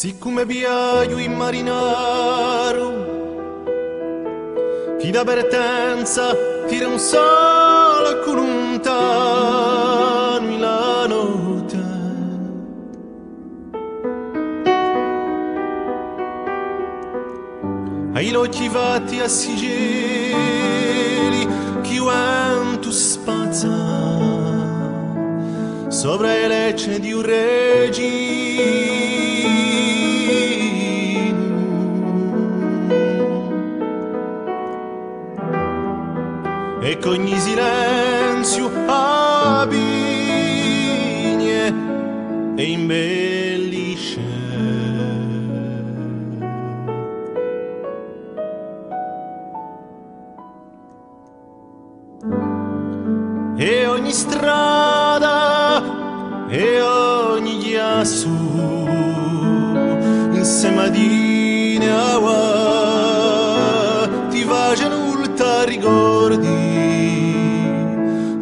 Siccome viaggio in marinaro, chi da pertenza tira un sole con lontano in la notte. Ai occhi fatti a sigilli, chi vento spazza sopra le lecce di un regime. E con ogni silenzio abigne e imbellisce. E ogni strada e ogni ghiaccio insieme ad Inawa ti facciano urta ricordi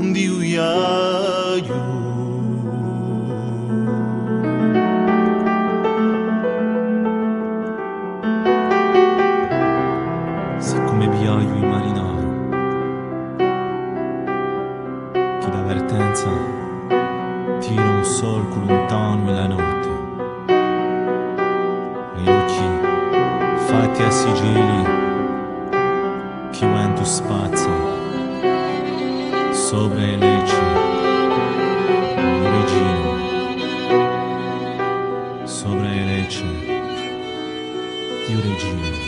di uiaio. Siccome viaggio in marinaro, chi d'avvertenza tira un solco lontano nella notte, gli occhi fatti a sigilli, chi vento spazza sopra le lecce di regino, sopra le lecce di un regino.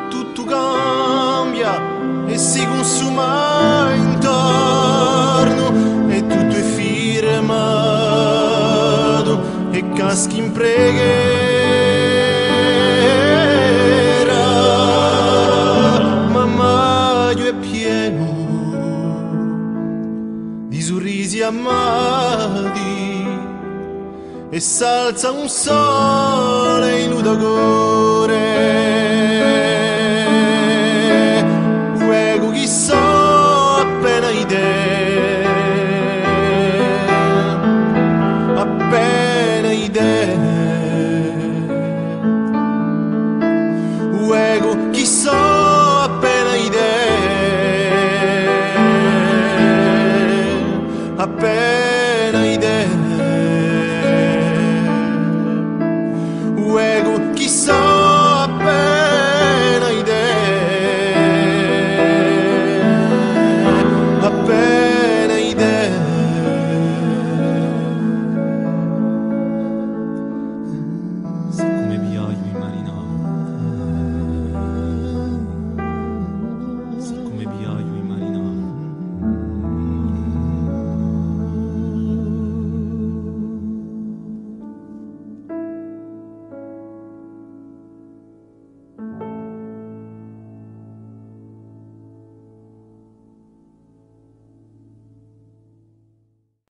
Tutto cambia e si consuma intorno e tutto è firmato e caschi in preghiera, ma maggio è pieno di sorrisi amati e s'alza un sole in udagore. Chi so appena idea